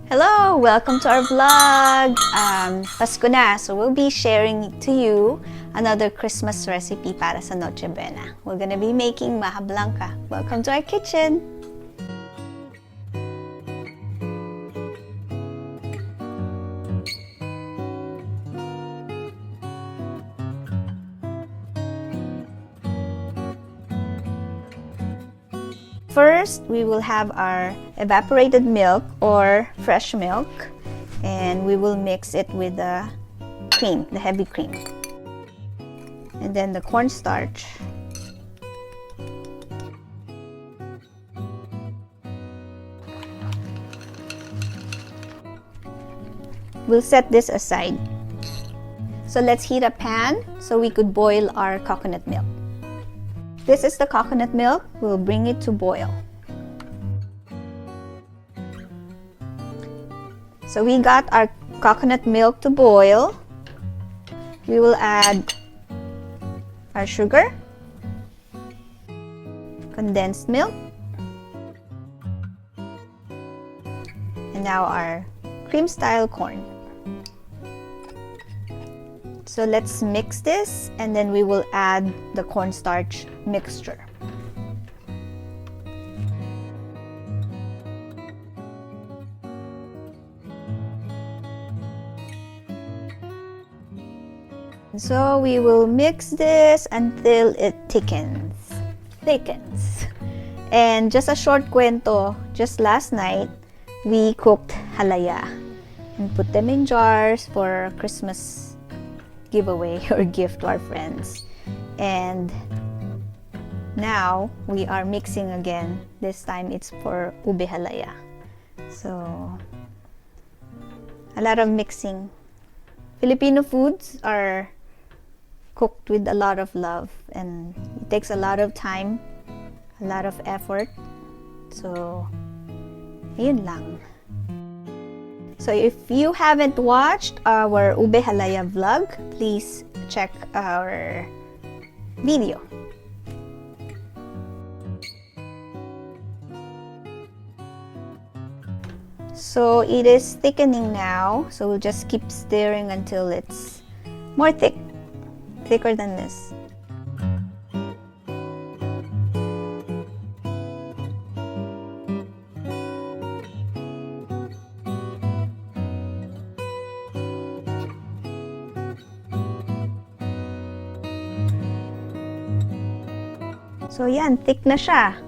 Hello! Welcome to our vlog! Pasko na, so we'll be sharing to you another Christmas recipe para sa Noche Buena. We're gonna be making Maja Blanca. Welcome to our kitchen! First, we will have our evaporated milk or fresh milk, and we will mix it with the cream, the heavy cream. And then the cornstarch. We'll set this aside. So let's heat a pan so we could boil our coconut milk. This is the coconut milk. We'll bring it to boil. So we got our coconut milk to boil. We will add our sugar, condensed milk, and now our cream-style corn. So let's mix this, and then we will add the cornstarch mixture. So we will mix this until it thickens. And just a short cuento, just last night, we cooked halaya and put them in jars for Christmas giveaway or gift to our friends. And now we are mixing again. This time it's for ube halaya. So a lot of mixing. Filipino foods are cooked with a lot of love, and it takes a lot of time, a lot of effort. So yun lang. So if you haven't watched our ube halaya vlog, please check our video. So it is thickening now, so we'll just keep stirring until it's more thicker than this. So yan, thick na siya.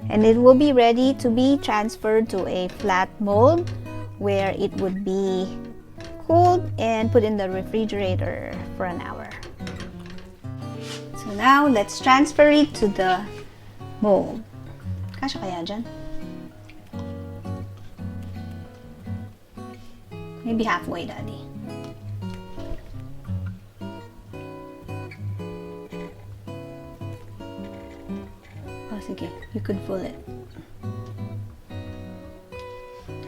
And it will be ready to be transferred to a flat mold where it would be cooled and put in the refrigerator for an hour. So now, let's transfer it to the mold. Kasya kaya dyan? Maybe halfway, Daddy. Oh, sige. You could pull it.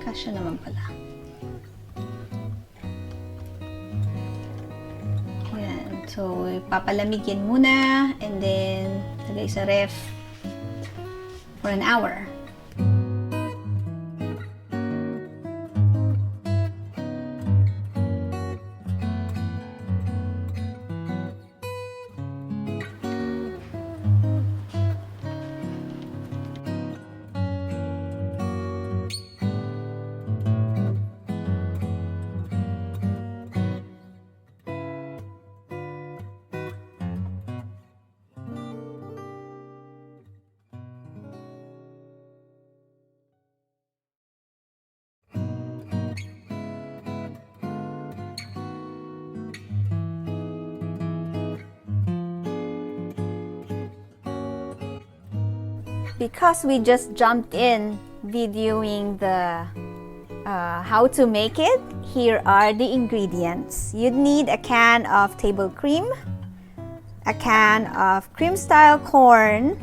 Kasya naman pala. Ayan. So, papalamigin muna and then lagay sa ref for an hour. Because we just jumped in videoing the how to make it, here are the ingredients. You'd need a can of table cream, a can of cream-style corn.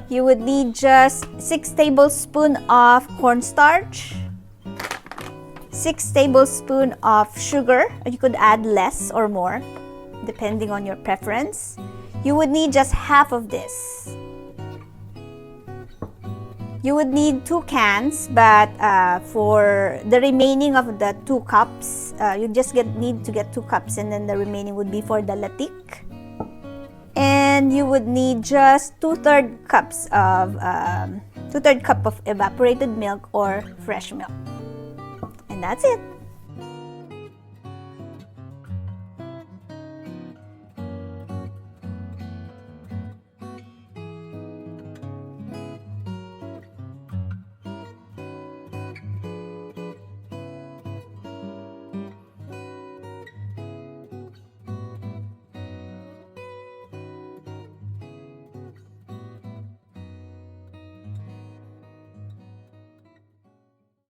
You would need just 6 tablespoons of cornstarch, 6 tablespoons of sugar. You could add less or more, depending on your preference. You would need just half of this. You would need 2 cans, but for the remaining of the 2 cups, you just need to get 2 cups, and then the remaining would be for the latik. And you would need just 2/3 cups of 2/3 cup of evaporated milk or fresh milk. And that's it.